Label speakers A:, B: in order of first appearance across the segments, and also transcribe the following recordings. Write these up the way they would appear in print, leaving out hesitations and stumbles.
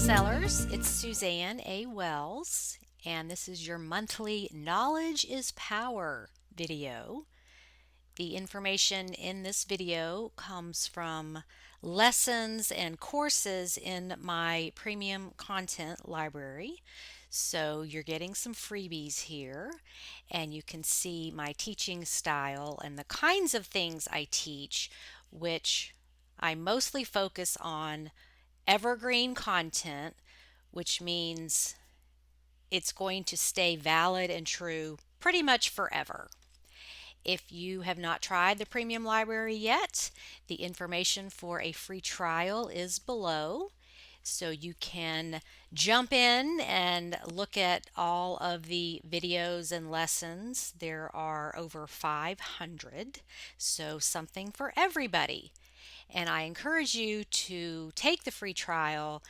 A: sellers, it's Suzanne A. Wells, and this is your monthly Knowledge is Power video. The information in this video comes from lessons and courses in my premium content library. So you're getting some freebies here, and you can see my teaching style and the kinds of things I teach, which I mostly focus on evergreen content, which means it's going to stay valid and true pretty much forever. If you have not tried the premium library yet, the information for a free trial is below. So you can jump in and look at all of the videos and lessons. There are over 500, so something for everybody. And I encourage you to take the free trial.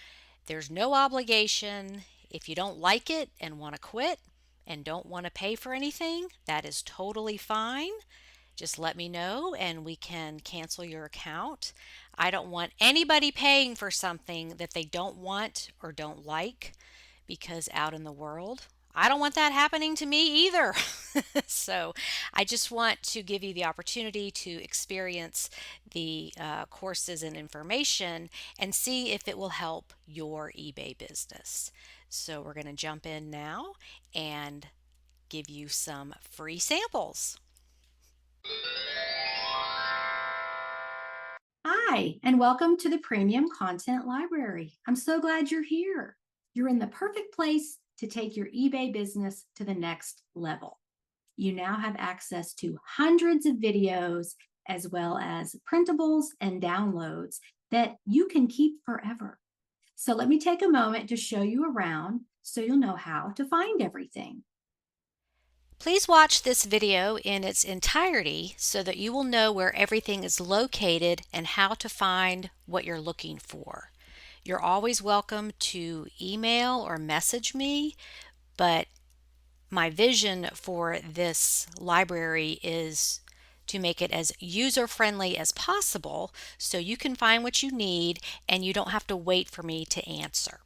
A: There's no obligation. If you don't like it and want to quit and don't want to pay for anything, that is totally fine. Just let me know and we can cancel your account. I don't want anybody paying for something that they don't want or don't like, because out in the world, I don't want that happening to me either. So I just want to give you the opportunity to experience the courses and information and see if it will help your eBay business. So we're going to jump in now and give you some free samples.
B: Hi, and welcome to the Premium Content Library. I'm so glad you're here. You're in the perfect place to take your eBay business to the next level. You now have access to hundreds of videos as well as printables and downloads that you can keep forever. So let me take a moment to show you around so you'll know how to find everything.
A: Please watch this video in its entirety so that you will know where everything is located and how to find what you're looking for. You're always welcome to email or message me, but my vision for this library is to make it as user-friendly as possible so you can find what you need and you don't have to wait for me to answer.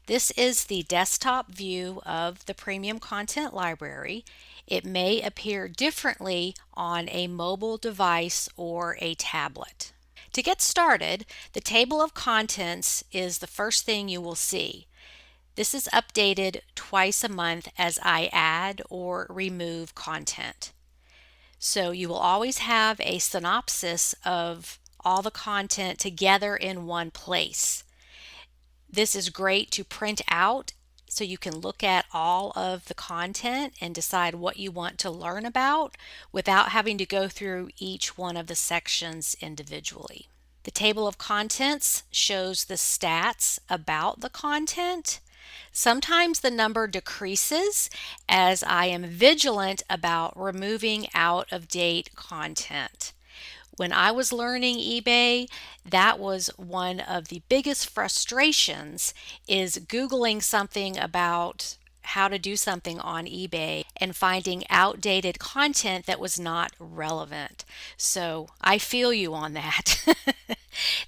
A: This is the desktop view of the Premium Content Library. It may appear differently on a mobile device or a tablet. To get started, the table of contents is the first thing you will see. This is updated twice a month as I add or remove content. So you will always have a synopsis of all the content together in one place. This is great to print out so you can look at all of the content and decide what you want to learn about without having to go through each one of the sections individually. The table of contents shows the stats about the content. Sometimes the number decreases as I am vigilant about removing out of date content. When I was learning eBay, that was one of the biggest frustrations, is Googling something about how to do something on eBay and finding outdated content that was not relevant. So I feel you on that.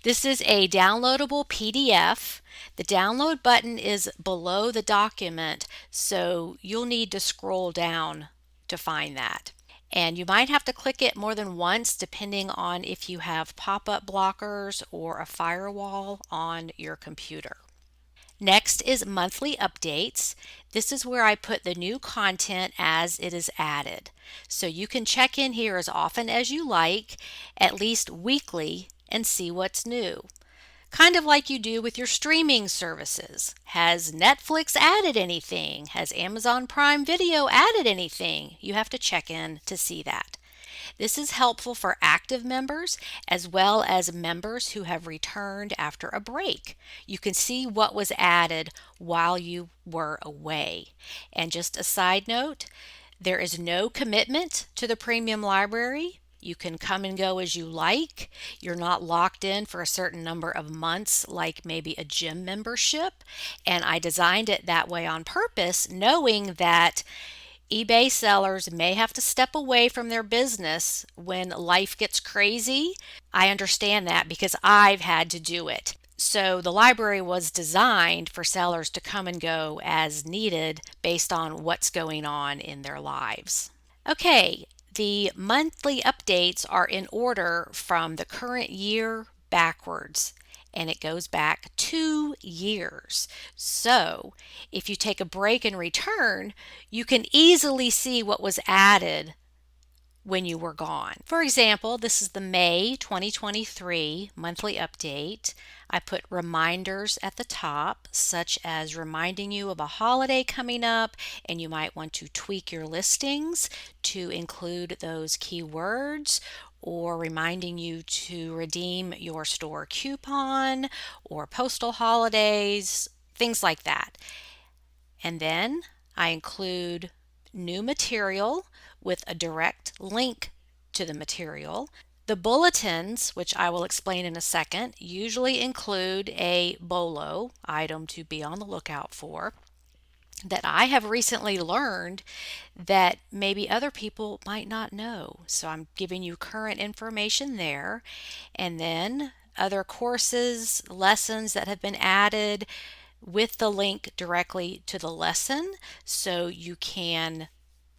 A: This is a downloadable PDF. The download button is below the document, so you'll need to scroll down to find that. And you might have to click it more than once depending on if you have pop-up blockers or a firewall on your computer. Next is monthly updates. This is where I put the new content as it is added. So you can check in here as often as you like, at least weekly, and see what's new. Kind of like you do with your streaming services. Has Netflix added anything? Has Amazon Prime Video added anything? You have to check in to see that. This is helpful for active members as well as members who have returned after a break. You can see what was added while you were away. And just a side note, there is no commitment to the premium library. You can come and go as you like. You're not locked in for a certain number of months like maybe a gym membership. And I designed it that way on purpose, knowing that eBay sellers may have to step away from their business when life gets crazy. I understand that because I've had to do it. So the library was designed for sellers to come and go as needed based on what's going on in their lives. Okay, the monthly updates are in order from the current year backwards, and it goes back 2 years. So if you take a break and return, you can easily see what was added when you were gone. For example, this is the May 2023 monthly update. I put reminders at the top, such as reminding you of a holiday coming up, and you might want to tweak your listings to include those keywords, or reminding you to redeem your store coupon or postal holidays, things like that. And then I include new material with a direct link to the material. The bulletins, which I will explain in a second, usually include a BOLO item to be on the lookout for that I have recently learned that maybe other people might not know. So I'm giving you current information there. And then other courses, lessons that have been added with the link directly to the lesson so you can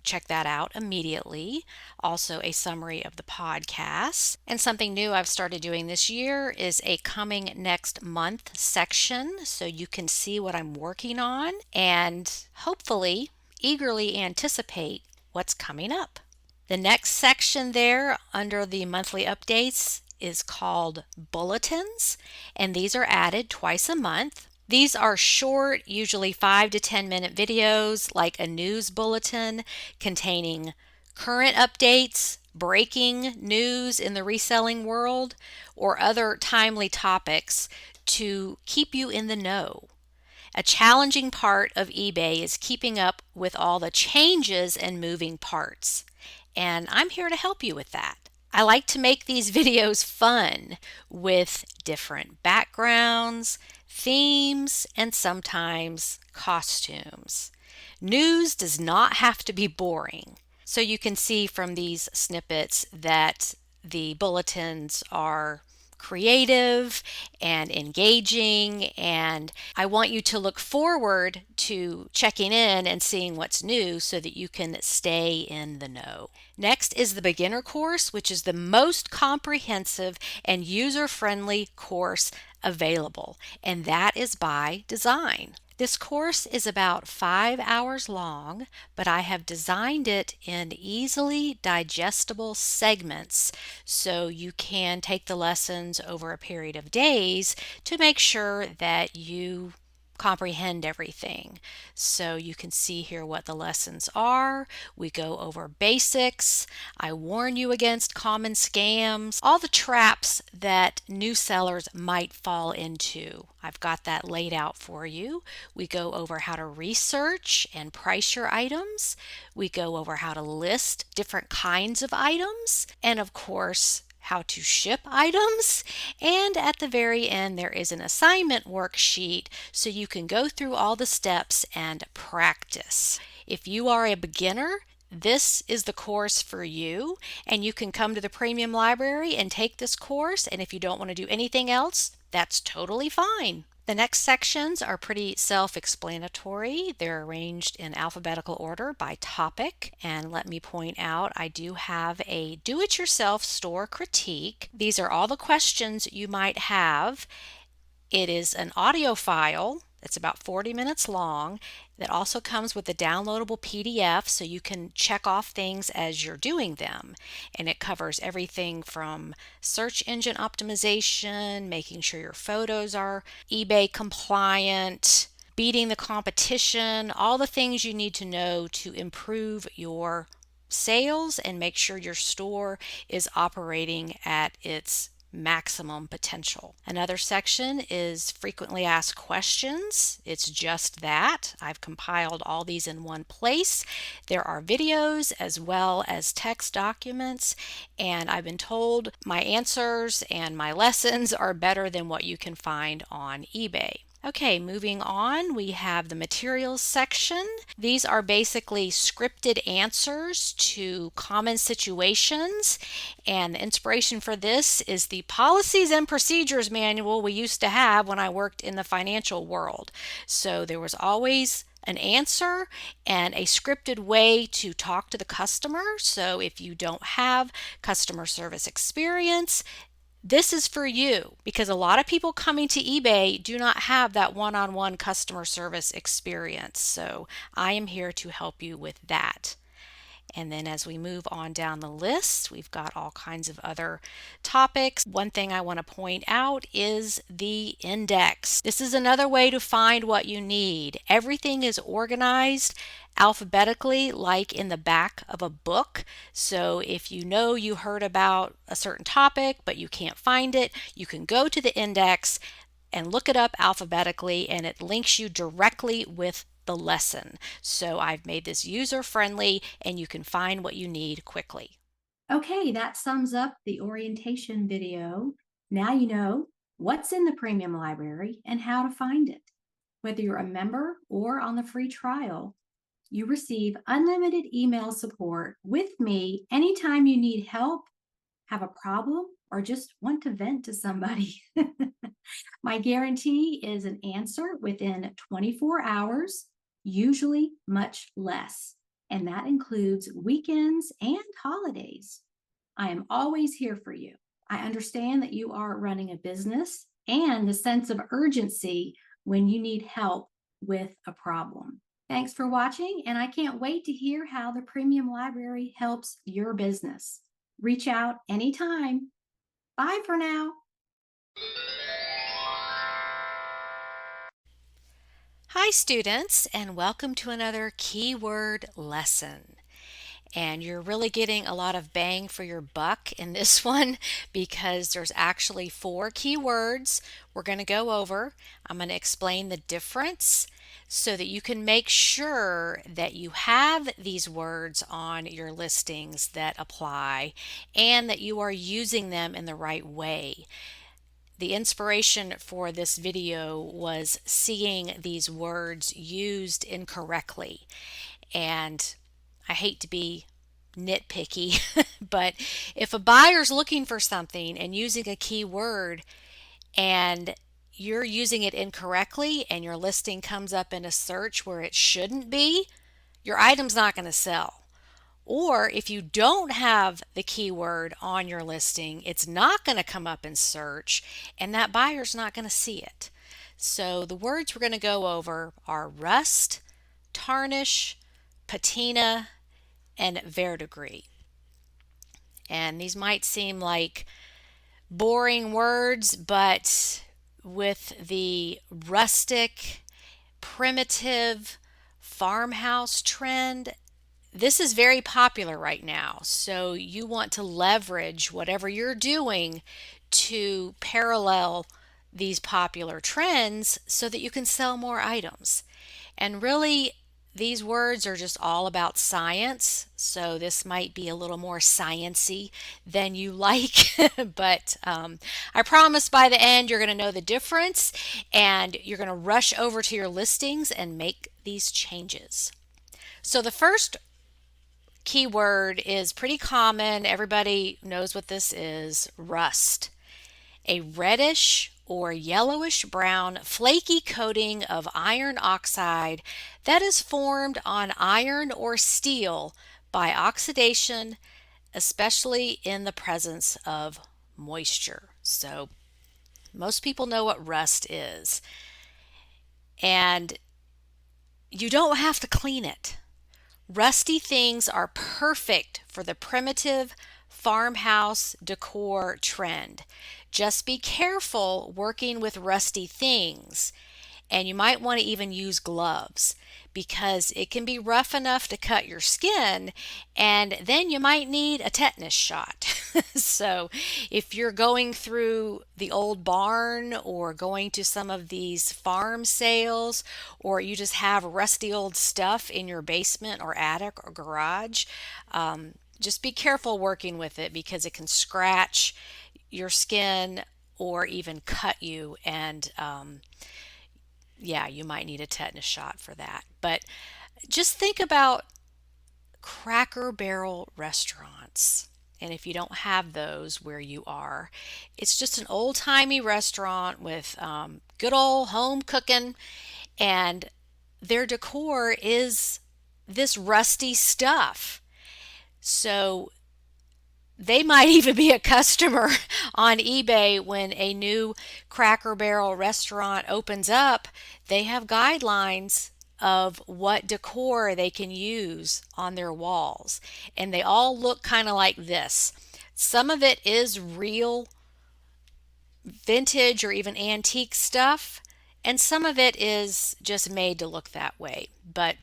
A: check that out immediately. Also, a summary of the podcast. And something new I've started doing this year is a coming next month section so you can see what I'm working on and hopefully eagerly anticipate what's coming up. The next section there under the monthly updates is called bulletins, and these are added twice a month. These are short, usually 5 to 10 minute videos, like a news bulletin containing current updates, breaking news in the reselling world, or other timely topics to keep you in the know. A challenging part of eBay is keeping up with all the changes and moving parts, and I'm here to help you with that. I like to make these videos fun with different backgrounds, themes, and sometimes costumes. News does not have to be boring. So you can see from these snippets that the bulletins are creative and engaging, and I want you to look forward to checking in and seeing what's new so that you can stay in the know. Next is the beginner course, which is the most comprehensive and user-friendly course available, and that is by design. This course is about 5 hours long, but I have designed it in easily digestible segments so you can take the lessons over a period of days to make sure that you comprehend everything. So you can see here what the lessons are. We go over basics. I warn you against common scams, all the traps that new sellers might fall into. I've got that laid out for you. We go over how to research and price your items. We go over how to list different kinds of items. And of course, how to ship items, and at the very end there is an assignment worksheet so you can go through all the steps and practice. If you are a beginner, this is the course for you, and you can come to the Premium Library and take this course, and if you don't want to do anything else, that's totally fine. The next sections are pretty self-explanatory. They're arranged in alphabetical order by topic. And let me point out, I do have a do-it-yourself store critique. These are all the questions you might have. It is an audio file. It's about 40 minutes long. That also comes with a downloadable PDF so you can check off things as you're doing them. And it covers everything from search engine optimization, making sure your photos are eBay compliant, beating the competition, all the things you need to know to improve your sales and make sure your store is operating at its maximum potential. Another section is frequently asked questions. It's just that. I've compiled all these in one place. There are videos as well as text documents, and I've been told my answers and my lessons are better than what you can find on eBay. Okay, moving on, we have the materials section. These are basically scripted answers to common situations, and the inspiration for this is the policies and procedures manual we used to have when I worked in the financial world. So there was always an answer and a scripted way to talk to the customer. So if you don't have customer service experience, this is for you, because a lot of people coming to eBay do not have that one-on-one customer service experience. So I am here to help you with that. And then as we move on down the list, we've got all kinds of other topics. One thing I want to point out is the index. This is another way to find what you need. Everything is organized alphabetically, like in the back of a book. So if you know you heard about a certain topic but you can't find it, you can go to the index and look it up alphabetically, and it links you directly with the lesson. So I've made this user friendly and you can find what you need quickly.
B: Okay, that sums up the orientation video. Now you know what's in the premium library and how to find it. Whether you're a member or on the free trial, you receive unlimited email support with me anytime you need help, have a problem, or just want to vent to somebody. My guarantee is an answer within 24 hours, usually much less, and that includes weekends and holidays. I am always here for you. I understand that you are running a business and the sense of urgency when you need help with a problem. Thanks for watching, and I can't wait to hear how the Premium Library helps your business. Reach out anytime. Bye for now.
A: Hi students, and welcome to another keyword lesson. And you're really getting a lot of bang for your buck in this one, because there's actually 4 keywords we're going to go over. I'm going to explain the difference so that you can make sure that you have these words on your listings that apply and that you are using them in the right way. The inspiration for this video was seeing these words used incorrectly. And I hate to be nitpicky, but if a buyer's looking for something and using a keyword and you're using it incorrectly and your listing comes up in a search where it shouldn't be, your item's not going to sell. Or if you don't have the keyword on your listing, it's not going to come up in search and that buyer's not going to see it. So the words we're going to go over are rust, tarnish, patina, and verdigris. And these might seem like boring words, but with the rustic, primitive farmhouse trend, this is very popular right now. So you want to leverage whatever you're doing to parallel these popular trends so that you can sell more items. And really, these words are just all about science, so this might be a little more sciency than you like, but I promise by the end you're going to know the difference and you're going to rush over to your listings and make these changes. So the first keyword is pretty common. Everybody knows what this is: rust. A reddish or yellowish brown flaky coating of iron oxide that is formed on iron or steel by oxidation, especially in the presence of moisture. So most people know what rust is, and you don't have to clean it. Rusty things are perfect for the primitive farmhouse decor trend. Just be careful working with rusty things, and you might want to even use gloves because it can be rough enough to cut your skin, and then you might need a tetanus shot. So if you're going through the old barn or going to some of these farm sales, or you just have rusty old stuff in your basement or attic or garage, just be careful working with it because it can scratch your skin or even cut you, and Yeah, you might need a tetanus shot for that. But just think about Cracker Barrel restaurants. And if you don't have those where you are, it's just an old timey restaurant with good old home cooking, and their decor is this rusty stuff. So they might even be a customer on eBay when a new Cracker Barrel restaurant opens up. They have guidelines of what decor they can use on their walls, and they all look kind of like this. Some of it is real vintage or even antique stuff, and some of it is just made to look that way. But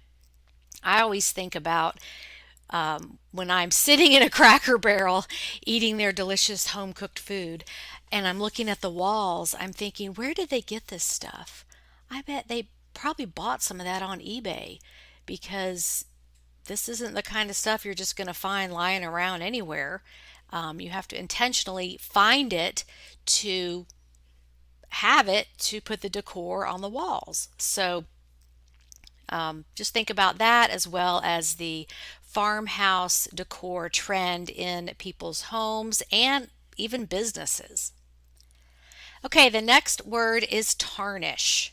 A: I always think about when I'm sitting in a Cracker Barrel eating their delicious home cooked food and I'm looking at the walls, I'm thinking, where did they get this stuff? I bet they probably bought some of that on eBay, because this isn't the kind of stuff you're just going to find lying around anywhere. You have to intentionally find it to have it to put the decor on the walls. So just think about that, as well as the farmhouse decor trend in people's homes and even businesses. Okay, the next word is tarnish.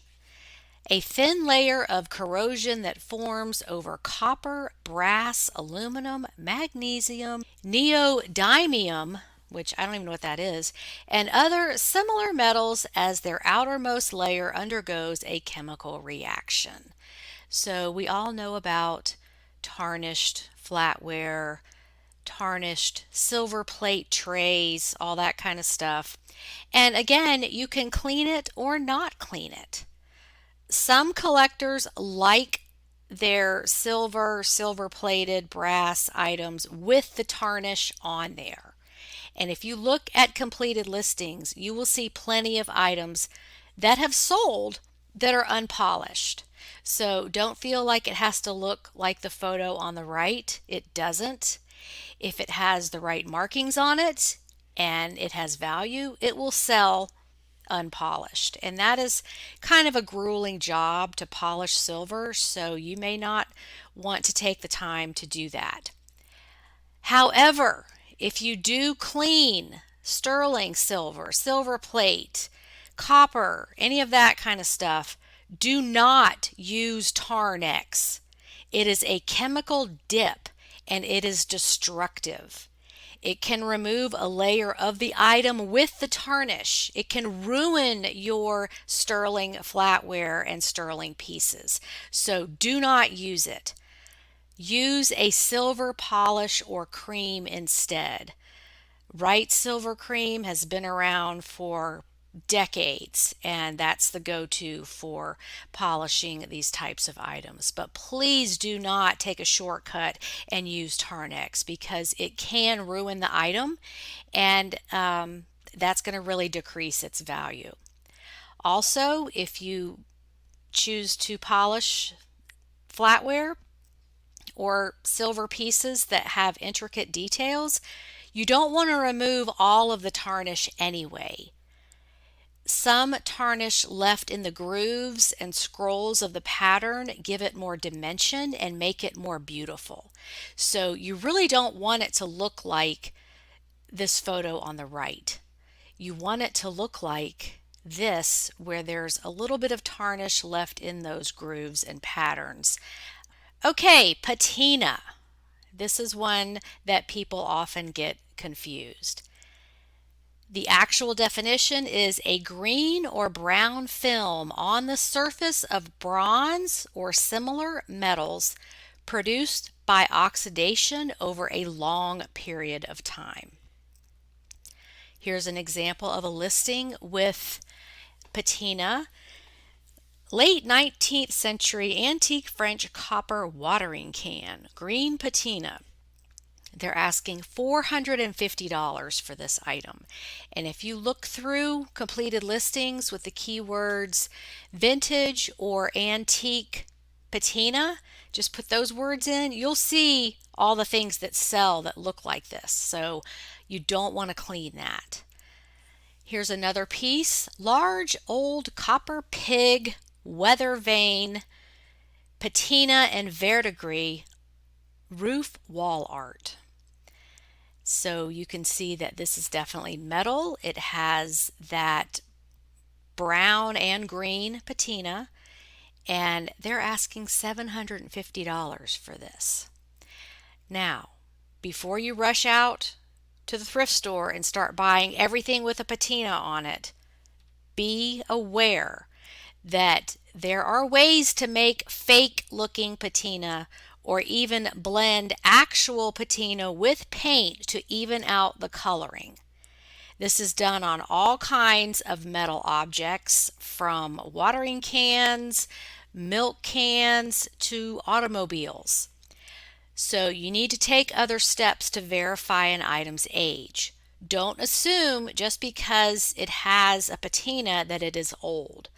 A: A thin layer of corrosion that forms over copper, brass, aluminum, magnesium, neodymium, which I don't even know what that is, and other similar metals as their outermost layer undergoes a chemical reaction. So we all know about tarnished flatware, tarnished silver plate trays, all that kind of stuff. And again, you can clean it or not clean it. Some collectors like their silver plated brass items with the tarnish on there. And if you look at completed listings, you will see plenty of items that have sold that are unpolished. So don't feel like it has to look like the photo on the right. It doesn't. If it has the right markings on it and it has value, it will sell unpolished. And that is kind of a grueling job to polish silver, so you may not want to take the time to do that. However, if you do clean sterling silver, silver plate, copper, any of that kind of stuff, do not use Tarnex. It is a chemical dip and it is destructive. It can remove a layer of the item with the tarnish. It can ruin your sterling flatware and sterling pieces. So do not use it. Use a silver polish or cream instead. Right Silver Cream has been around for decades, and that's the go-to for polishing these types of items. But please do not take a shortcut and use Tarnex, because it can ruin the item, and that's going to really decrease its value. Also, if you choose to polish flatware or silver pieces that have intricate details, you don't want to remove all of the tarnish anyway. Some tarnish left in the grooves and scrolls of the pattern give it more dimension and make it more beautiful. So you really don't want it to look like this photo on the right. You want it to look like this, where there's a little bit of tarnish left in those grooves and patterns. Okay, patina. This is one that people often get confused. The actual definition is a green or brown film on the surface of bronze or similar metals produced by oxidation over a long period of time. Here's an example of a listing with patina. Late 19th century antique French copper watering can, green patina. They're asking $450 for this item. And if you look through completed listings with the keywords vintage or antique patina, just put those words in, you'll see all the things that sell that look like this. So you don't want to clean that. Here's another piece, large old copper pig weather vane, patina, and verdigris roof wall art. So you can see that this is definitely metal. It has that brown and green patina, and they're asking $750 for this. Now, before you rush out to the thrift store and start buying everything with a patina on it, be aware that there are ways to make fake looking patina or even blend actual patina with paint to even out the coloring. This is done on all kinds of metal objects, from watering cans, milk cans, to automobiles. So you need to take other steps to verify an item's age. Don't assume just because it has a patina that it is old.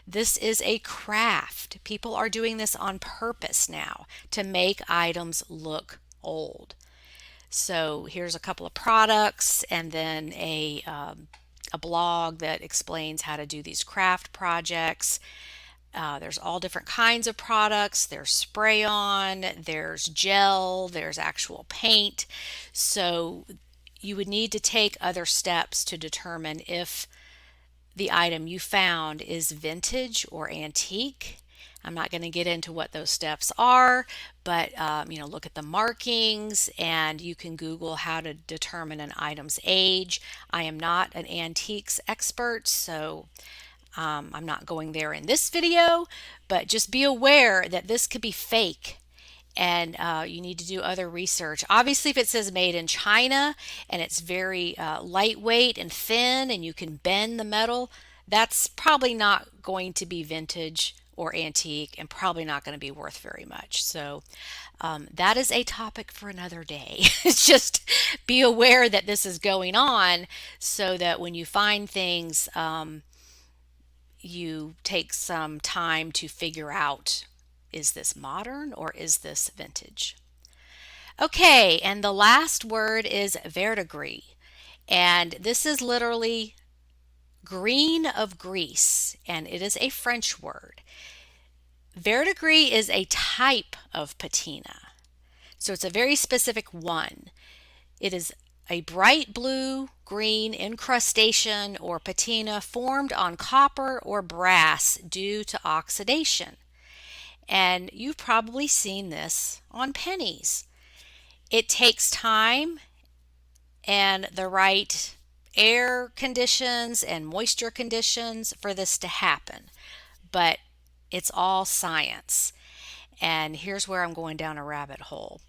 A: This is a craft. People are doing this on purpose now to make items look old. So here's a couple of products and then a blog that explains how to do these craft projects. There's all different kinds of products. There's spray on, there's gel, there's actual paint. So you would need to take other steps to determine if the item you found is vintage or antique. I'm not going to get into what those steps are, but look at the markings, and you can Google how to determine an item's age. I am not an antiques expert, so I'm not going there in this video, but just be aware that this could be fake, and you need to do other research. Obviously, if it says made in China and it's very lightweight and thin and you can bend the metal, that's probably not going to be vintage or antique and probably not going to be worth very much. So that is a topic for another day. It's just be aware that this is going on so that when you find things, you take some time to figure out, is this modern or is this vintage? Okay, and the last word is verdigris. And this is literally green of Greece, and it is a French word. Verdigris is a type of patina, so it's a very specific one. It is a bright blue green incrustation or patina formed on copper or brass due to oxidation. And you've probably seen this on pennies. It takes time and the right air conditions and moisture conditions for this to happen, but it's all science. And here's where I'm going down a rabbit hole.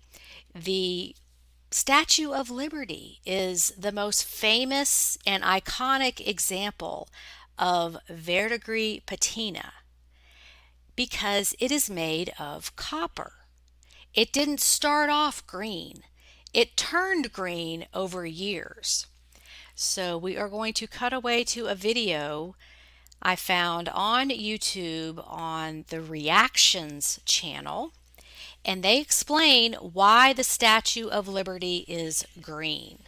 A: The Statue of Liberty is the most famous and iconic example of verdigris patina because it is made of copper. It didn't start off green. It turned green over years. So we are going to cut away to a video I found on YouTube on the Reactions channel, and they explain why the Statue of Liberty is green.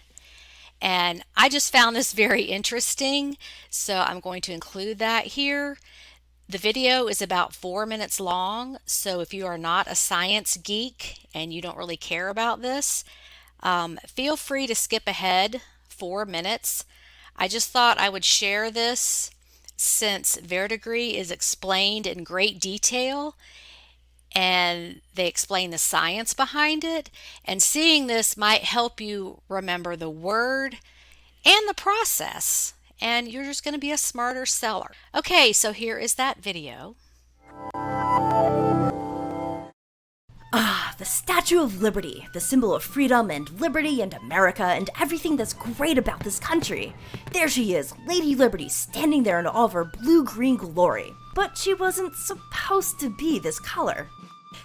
A: And I just found this very interesting, so I'm going to include that here. The video is about 4 minutes long, so if you are not a science geek and you don't really care about this, feel free to skip ahead 4 minutes. I just thought I would share this since verdigris is explained in great detail and they explain the science behind it, and seeing this might help you remember the word and the process, and you're just going to be a smarter seller. Okay, so here is that video.
C: Ah, the Statue of Liberty, the symbol of freedom and liberty and America and everything that's great about this country. There she is, Lady Liberty, standing there in all of her blue-green glory. But she wasn't supposed to be this color.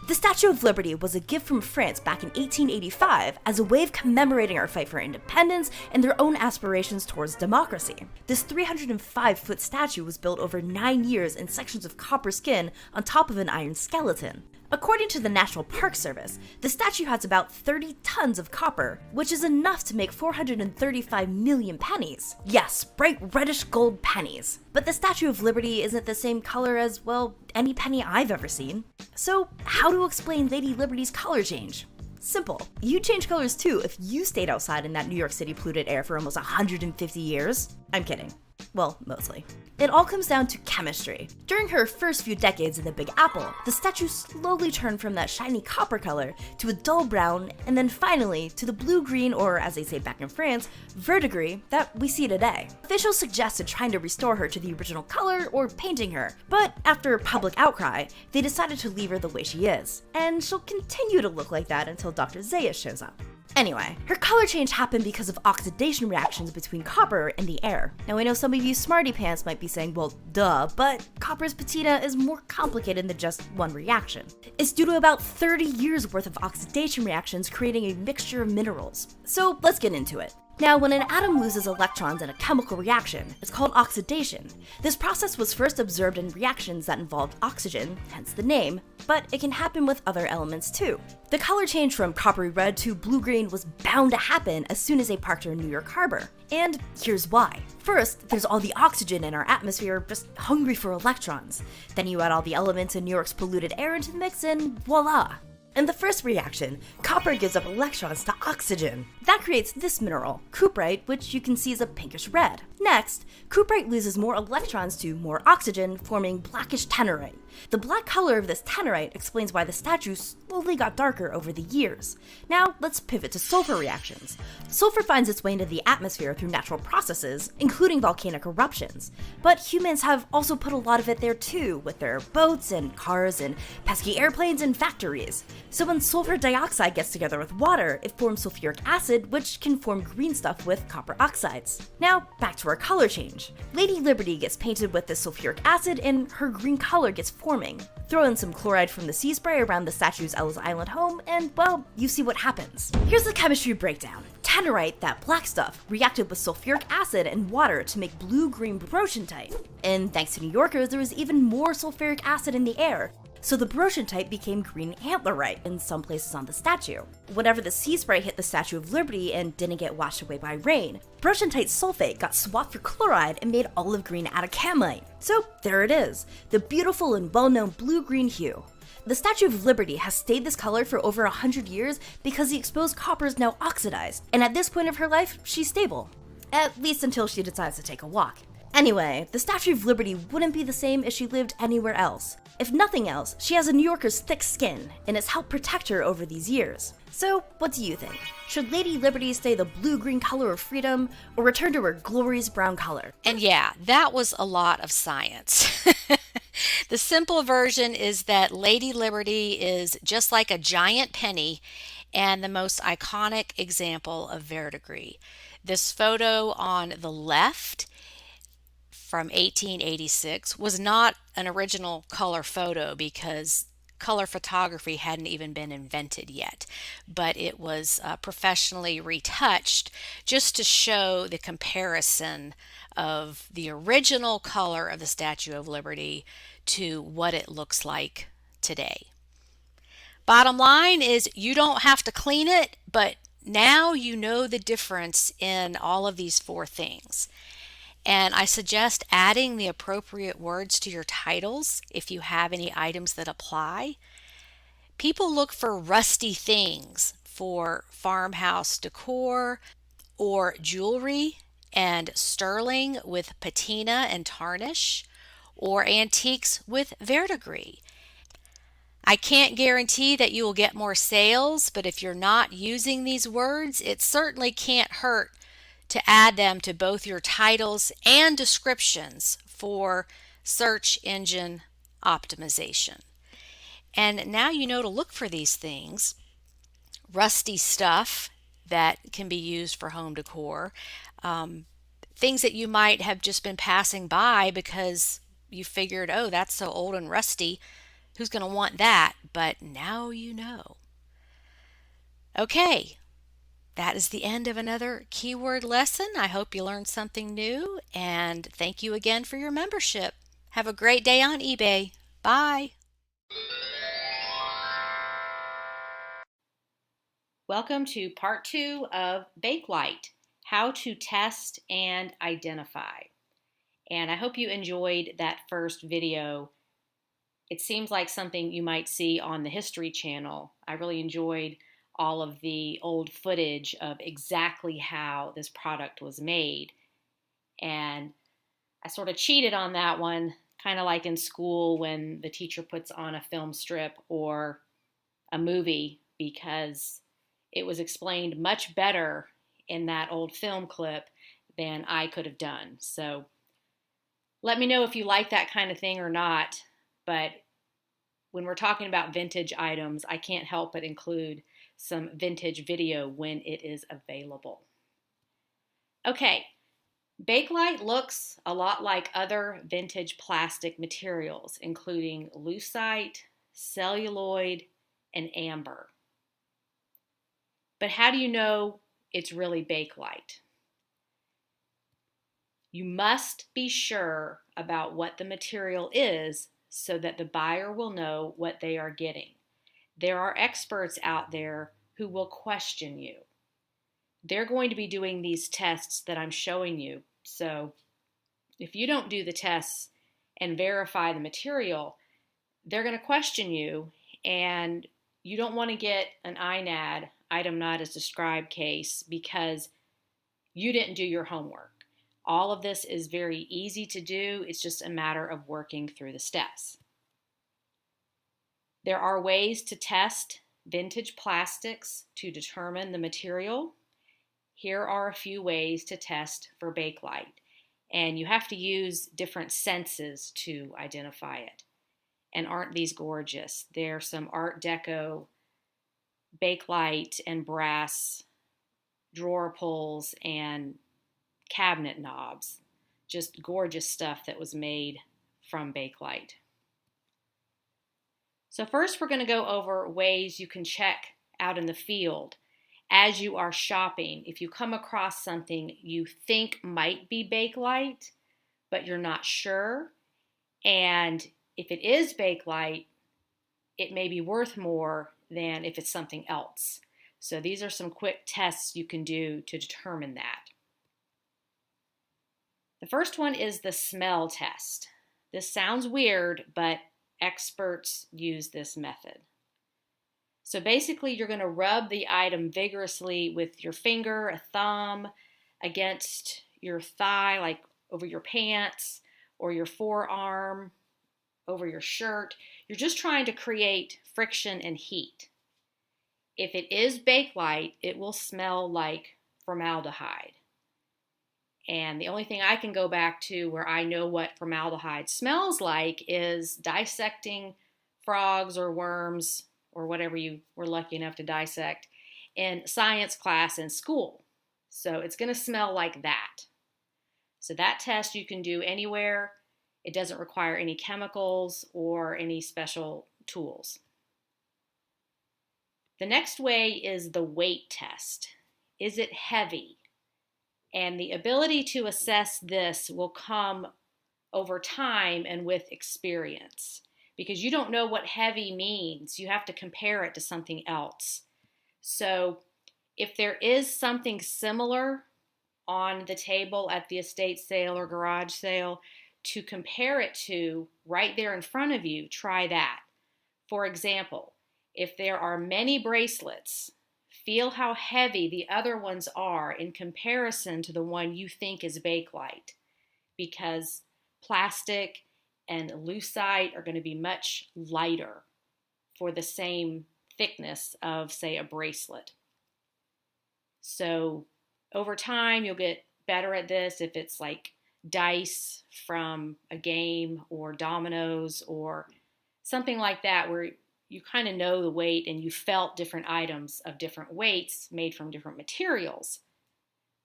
C: The Statue of Liberty was a gift from France back in 1885 as a way of commemorating our fight for independence and their own aspirations towards democracy. This 305-foot statue was built over 9 years in sections of copper skin on top of an iron skeleton. According to the National Park Service, the statue has about 30 tons of copper, which is enough to make 435 million pennies. Yes, bright reddish gold pennies. But the Statue of Liberty isn't the same color as, well, any penny I've ever seen. So, how to explain Lady Liberty's color change? Simple. You'd change colors too if you stayed outside in that New York City polluted air for almost 150 years. I'm kidding. Well, mostly. It all comes down to chemistry. During her first few decades in the Big Apple, the statue slowly turned from that shiny copper color to a dull brown, and then finally to the blue-green, or as they say back in France, verdigris that we see today. Officials suggested trying to restore her to the original color or painting her, but after public outcry, they decided to leave her the way she is. And she'll continue to look like that until Dr. Zayas shows up. Anyway, her color change happened because of oxidation reactions between copper and the air. Now I know some of you smarty pants might be saying, well, duh, but copper's patina is more complicated than just one reaction. It's due to about 30 years worth of oxidation reactions creating a mixture of minerals. So let's get into it. Now, when an atom loses electrons in a chemical reaction, it's called oxidation. This process was first observed in reactions that involved oxygen, hence the name, but it can happen with other elements too. The color change from coppery red to blue-green was bound to happen as soon as they parked her in New York Harbor. And here's why. First, there's all the oxygen in our atmosphere just hungry for electrons. Then you add all the elements in New York's polluted air into the mix and voila! In the first reaction, copper gives up electrons to oxygen. That creates this mineral, cuprite, which you can see is a pinkish red. Next, cuprite loses more electrons to more oxygen, forming blackish tannerite. The black color of this tannerite explains why the statue slowly got darker over the years. Now, let's pivot to sulfur reactions. Sulfur finds its way into the atmosphere through natural processes, including volcanic eruptions. But humans have also put a lot of it there too, with their boats and cars and pesky airplanes and factories. So when sulfur dioxide gets together with water, it forms sulfuric acid, which can form green stuff with copper oxides. Now, back to our color change. Lady Liberty gets painted with this sulfuric acid and her green color gets forming. Throw in some chloride from the sea spray around the statue's Ellis Island home, and well, you see what happens. Here's the chemistry breakdown. Tannerite, that black stuff, reacted with sulfuric acid and water to make blue-green brochantite. And thanks to New Yorkers, there was even more sulfuric acid in the air. So the brochantite became green antlerite in some places on the statue. Whenever the sea spray hit the Statue of Liberty and didn't get washed away by rain, brochantite sulfate got swapped for chloride and made olive green atacamite. So there it is, the beautiful and well-known blue-green hue. The Statue of Liberty has stayed this color for over 100 years because the exposed copper is now oxidized, and at this point of her life, she's stable. At least until she decides to take a walk. Anyway, the Statue of Liberty wouldn't be the same if she lived anywhere else. If nothing else, she has a New Yorker's thick skin, and it's helped protect her over these years. So, what do you think? Should Lady Liberty stay the blue-green color of freedom, or return to her glorious brown color?
A: And yeah, that was a lot of science. The simple version is that Lady Liberty is just like a giant penny and the most iconic example of verdigris. This photo on the left from 1886 was not an original color photo because color photography hadn't even been invented yet, but it was professionally retouched just to show the comparison of the original color of the Statue of Liberty to what it looks like today. Bottom line is you don't have to clean it, but now you know the difference in all of these four things. And I suggest adding the appropriate words to your titles if you have any items that apply. People look for rusty things for farmhouse decor or jewelry and sterling with patina and tarnish, or antiques with verdigris. I can't guarantee that you will get more sales, but if you're not using these words, it certainly can't hurt to add them to both your titles and descriptions for search engine optimization. And now you know to look for these things. Rusty stuff that can be used for home decor. Things that you might have just been passing by because you figured, oh, that's so old and rusty. Who's going to want that? But now you know. Okay, that is the end of another keyword lesson. I hope you learned something new, and thank you again for your membership. Have a great day on eBay. Bye. Welcome to part 2 of Bakelite, how to test and identify. And I hope you enjoyed that first video. It seems like something you might see on the History Channel. I really enjoyed all of the old footage of exactly how this product was made. And I sort of cheated on that one, kind of like in school when the teacher puts on a film strip or a movie, because it was explained much better in that old film clip than I could have done. So let me know if you like that kind of thing or not. But when we're talking about vintage items, I can't help but include some vintage video when it is available. Okay, Bakelite looks a lot like other vintage plastic materials, including lucite, celluloid, and amber. But how do you know it's really Bakelite? You must be sure about what the material is so that the buyer will know what they are getting. There are experts out there who will question you. They're going to be doing these tests that I'm showing you. So if you don't do the tests and verify the material, they're going to question you, and you don't want to get an INAD, item not as described case, because you didn't do your homework. All of this is very easy to do. It's just a matter of working through the steps. There are ways to test vintage plastics to determine the material. Here are a few ways to test for Bakelite, and you have to use different senses to identify it. And aren't these gorgeous? There's some Art Deco Bakelite and brass drawer pulls and cabinet knobs. Just gorgeous stuff that was made from Bakelite. So first we're going to go over ways you can check out in the field as you are shopping. If you come across something you think might be Bakelite, but you're not sure, and if it is Bakelite, it may be worth more than if it's something else. So these are some quick tests you can do to determine that. The first one is the smell test. This sounds weird, but experts use this method. So basically, you're going to rub the item vigorously with your finger, a thumb, against your thigh, like over your pants, or your forearm, over your shirt. You're just trying to create friction and heat. If it is Bakelite, it will smell like formaldehyde. And the only thing I can go back to where I know what formaldehyde smells like is dissecting frogs or worms or whatever you were lucky enough to dissect in science class in school. So it's going to smell like that. So that test you can do anywhere. It doesn't require any chemicals or any special tools. The next way is the weight test. Is it heavy? And the ability to assess this will come over time and with experience, because you don't know what heavy means. You have to compare it to something else. So if there is something similar on the table at the estate sale or garage sale to compare it to right there in front of you, try that. For example, if there are many bracelets, feel how heavy the other ones are in comparison to the one you think is Bakelite, because plastic and lucite are going to be much lighter for the same thickness of, say, a bracelet. So over time, you'll get better at this if it's like dice from a game or dominoes or something like that, where you kind of know the weight and you felt different items of different weights made from different materials.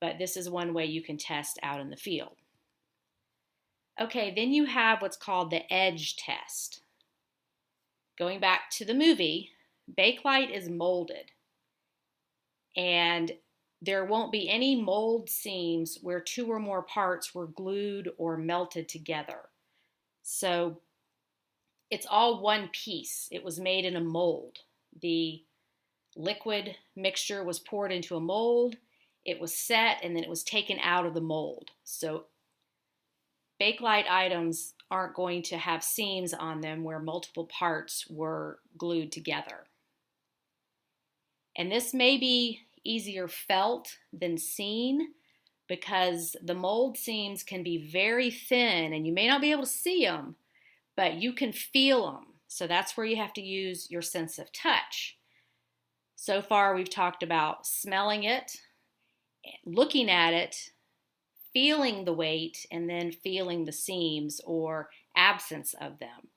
A: But this is one way you can test out in the field. Okay, then you have what's called the edge test. Going back to the movie, Bakelite is molded, and there won't be any mold seams where two or more parts were glued or melted together. So it's all one piece. It was made in a mold. The liquid mixture was poured into a mold, it was set, and then it was taken out of the mold. So Bakelite items aren't going to have seams on them where multiple parts were glued together. And this may be easier felt than seen because the mold seams can be very thin and you may not be able to see them, but you can feel them. So that's where you have to use your sense of touch. So far, we've talked about smelling it, looking at it, feeling the weight, and then feeling the seams or absence of them.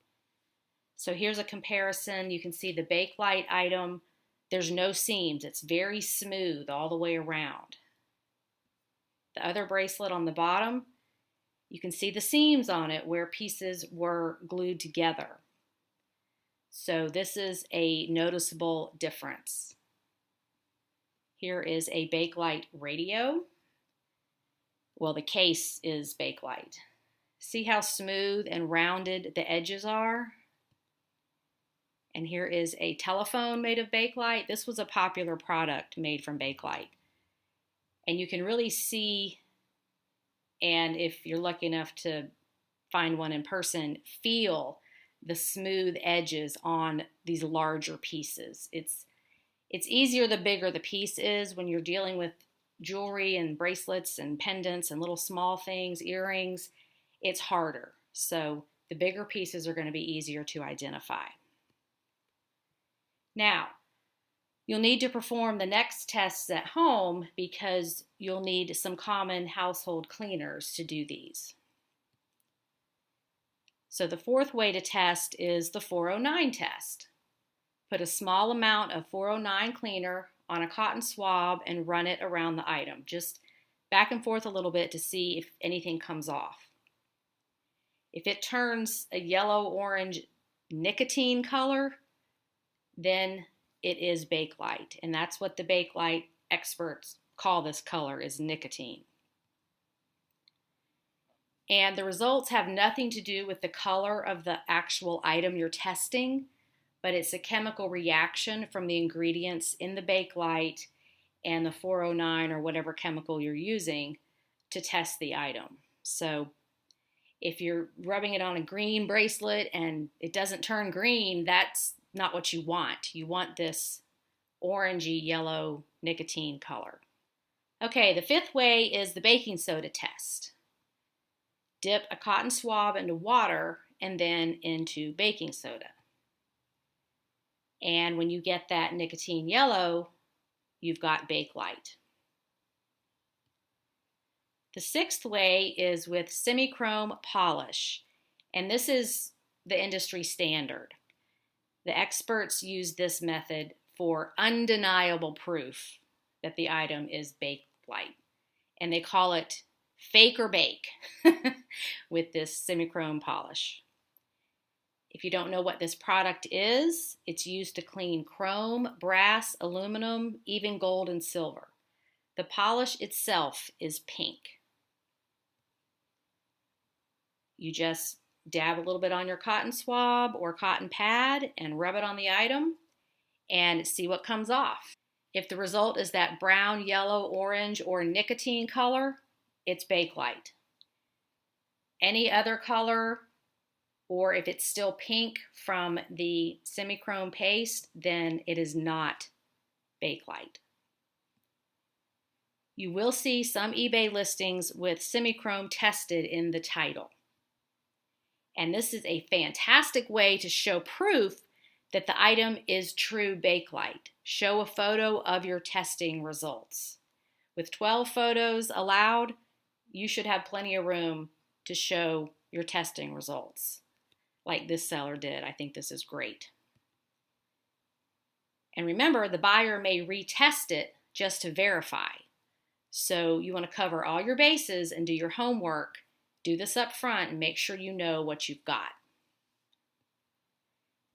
A: So here's a comparison. You can see the Bakelite item. There's no seams. It's very smooth all the way around. The other bracelet on the bottom, you can see the seams on it where pieces were glued together. So this is a noticeable difference. Here is a Bakelite radio. Well, the case is Bakelite. See how smooth and rounded the edges are? And here is a telephone made of Bakelite. This was a popular product made from Bakelite. And you can really see, and if you're lucky enough to find one in person, feel the smooth edges on these larger pieces. It's easier the bigger the piece is when you're dealing with jewelry and bracelets and pendants and little small things, earrings. It's harder. So the bigger pieces are going to be easier to identify. Now, you'll need to perform the next tests at home because you'll need some common household cleaners to do these. So the fourth way to test is the 409 test. Put a small amount of 409 cleaner on a cotton swab and run it around the item, just back and forth a little bit to see if anything comes off. If it turns a yellow-orange nicotine color, then it is Bakelite, and that's what the Bakelite experts call this color, is nicotine. And the results have nothing to do with the color of the actual item you're testing, but it's a chemical reaction from the ingredients in the Bakelite and the 409 or whatever chemical you're using to test the item. So if you're rubbing it on a green bracelet and it doesn't turn green, that's not what you want. You want this orangey yellow nicotine color. Okay, the fifth way is the baking soda test. Dip a cotton swab into water and then into baking soda. And when you get that nicotine yellow, you've got Bakelite. The sixth way is with semichrome polish, and this is the industry standard. The experts use this method for undeniable proof that the item is Bakelite, and they call it fake or bake with this semichrome polish. If you don't know what this product is, it's used to clean chrome, brass, aluminum, even gold and silver. The polish itself is pink. You just dab a little bit on your cotton swab or cotton pad and rub it on the item and see what comes off. If the result is that brown, yellow, orange, or nicotine color, it's Bakelite. Any other color, or if it's still pink from the semichrome paste, then it is not Bakelite. You will see some eBay listings with semichrome tested in the title. And this is a fantastic way to show proof that the item is true Bakelite. Show a photo of your testing results. With 12 photos allowed, you should have plenty of room to show your testing results, like this seller did. I think this is great. And remember, the buyer may retest it just to verify. So you want to cover all your bases and do your homework. Do this up front and make sure you know what you've got.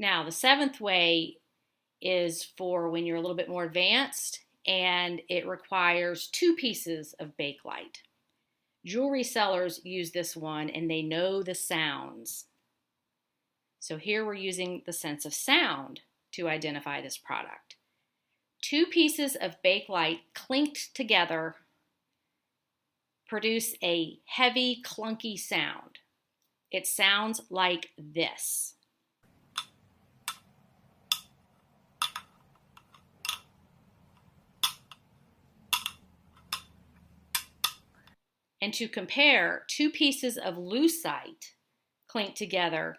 A: Now, the seventh way is for when you're a little bit more advanced and it requires 2 pieces of Bakelite. Jewelry sellers use this one and they know the sounds. So here we're using the sense of sound to identify this product. 2 pieces of Bakelite clinked together produce a heavy, clunky sound. It sounds like this. And to compare, 2 pieces of lucite clinked together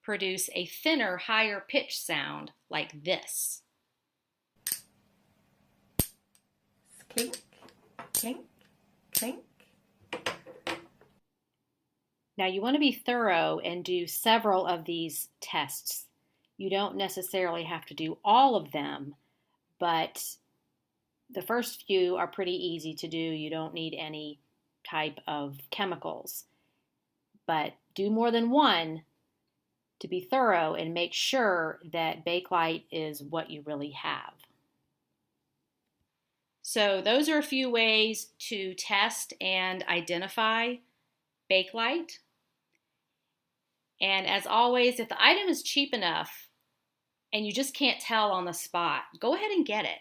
A: produce a thinner, higher pitch sound like this.
C: Clink, clink, clink.
A: Now you want to be thorough and do several of these tests. You don't necessarily have to do all of them, but the first few are pretty easy to do. You don't need any type of chemicals. But do more than one to be thorough and make sure that Bakelite is what you really have. So those are a few ways to test and identify Bakelite. And as always, if the item is cheap enough and you just can't tell on the spot, go ahead and get it,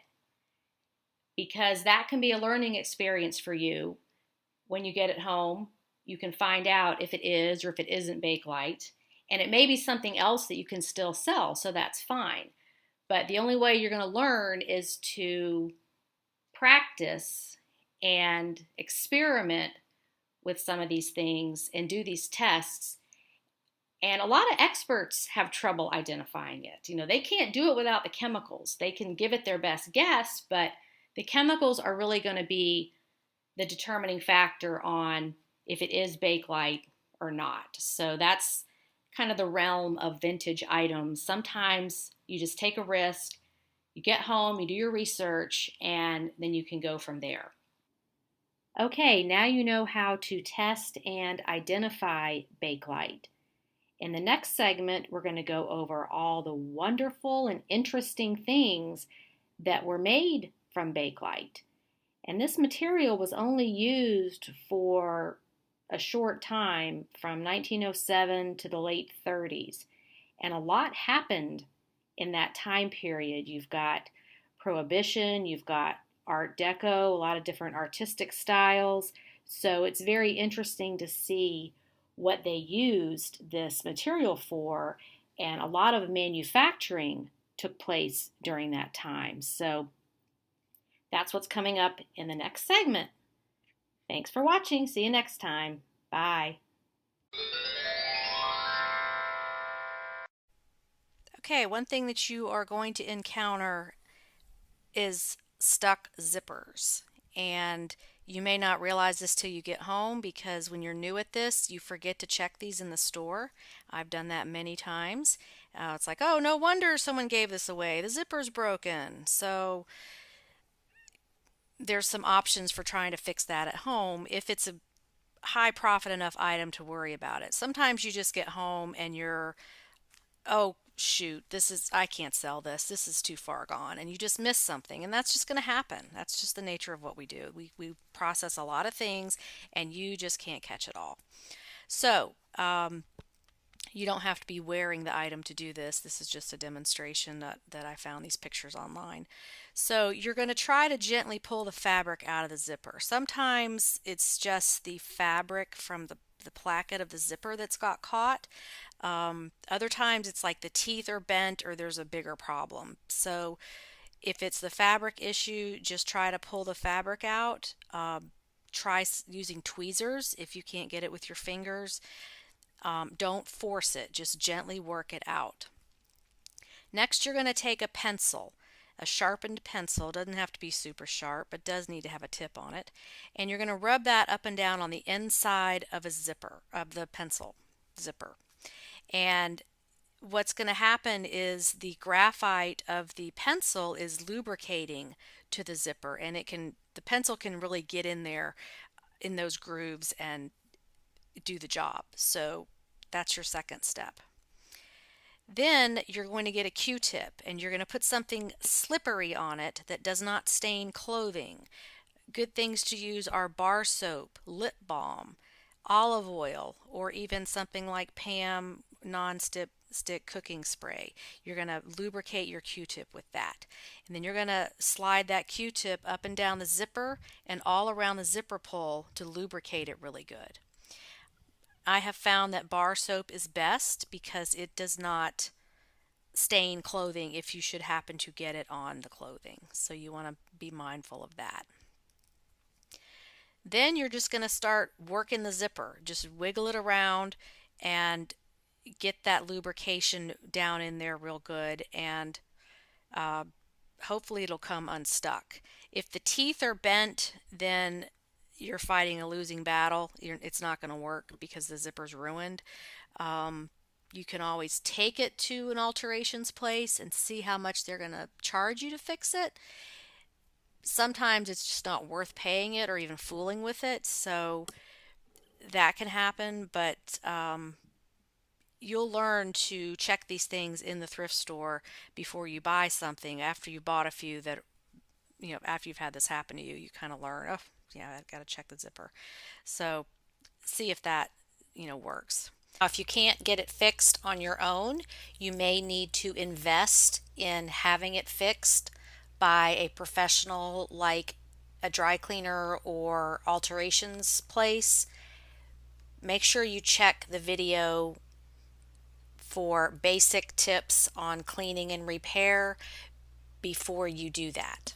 A: because that can be a learning experience for you. When you get it home, you can find out if it is or if it isn't Bakelite, and it may be something else that you can still sell, so that's fine. But the only way you're going to learn is to practice and experiment with some of these things and do these tests. And a lot of experts have trouble identifying it. You know, they can't do it without the chemicals. They can give it their best guess, but the chemicals are really going to be the determining factor on if it is Bakelite or not. So that's kind of the realm of vintage items. Sometimes you just take a risk, you get home, you do your research, and then you can go from there. Okay, now you know how to test and identify Bakelite. In the next segment, we're going to go over all the wonderful and interesting things that were made from Bakelite. And this material was only used for a short time from 1907 to the late 30s. And a lot happened in that time period. You've got Prohibition, you've got Art Deco, a lot of different artistic styles. So it's very interesting to see what they used this material for, and a lot of manufacturing took place during that time. So that's what's coming up in the next segment. Thanks for watching. See you next time. Bye. Okay, one thing that you are going to encounter is stuck zippers. And you may not realize this till you get home, because when you're new at this, you forget to check these in the store. I've done that many times. It's like, oh, no wonder someone gave this away. The zipper's broken. So there's some options for trying to fix that at home if it's a high profit enough item to worry about it. Sometimes you just get home and you're, oh shoot, I can't sell this. This is too far gone, and you just miss something, and that's just going to happen. That's just the nature of what we do. We process a lot of things, and you just can't catch it all. So you don't have to be wearing the item to do this. This is just a demonstration that I found these pictures online. So you're going to try to gently pull the fabric out of the zipper. Sometimes it's just the fabric from the placket of the zipper that's got caught. Other times it's like the teeth are bent or there's a bigger problem. So if it's the fabric issue, just try to pull the fabric out. Try using tweezers if you can't get it with your fingers. Don't force it, just gently work it out. Next, you're going to take a pencil, a sharpened pencil. It doesn't have to be super sharp, but does need to have a tip on it. And you're going to rub that up and down on the inside of a zipper, of the pencil zipper. And what's going to happen is the graphite of the pencil is lubricating to the zipper, and the pencil can really get in there in those grooves and do the job. So that's your second step. Then you're going to get a Q-tip and you're going to put something slippery on it that does not stain clothing. Good things to use are bar soap, lip balm, olive oil, or even something like Pam non-stick cooking spray. You're going to lubricate your Q-tip with that. And then you're going to slide that Q-tip up and down the zipper and all around the zipper pull to lubricate it really good. I have found that bar soap is best because it does not stain clothing if you should happen to get it on the clothing. So you want to be mindful of that. Then you're just going to start working the zipper. Just wiggle it around and get that lubrication down in there real good, and uh, hopefully it'll come unstuck. If the teeth are bent, then you're fighting a losing battle. It's not going to work because the zipper's ruined. You can always take it to an alterations place and see how much they're going to charge you to fix it. Sometimes it's just not worth paying it or even fooling with it, so that can happen, but you'll learn to check these things in the thrift store before you buy something. After you bought a few that, after you've had this happen to you, you kind of learn, oh, yeah, I've got to check the zipper. So see if that, works. If you can't get it fixed on your own, you may need to invest in having it fixed by a professional like a dry cleaner or alterations place. Make sure you check the video for basic tips on cleaning and repair before you do that.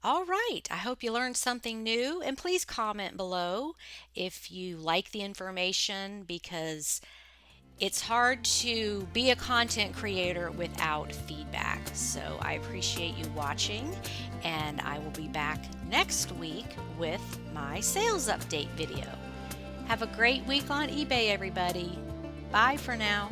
A: All right, I hope you learned something new, and please comment below if you like the information, because it's hard to be a content creator without feedback. So I appreciate you watching, and I will be back next week with my sales update video. Have a great week on eBay, everybody. Bye for now.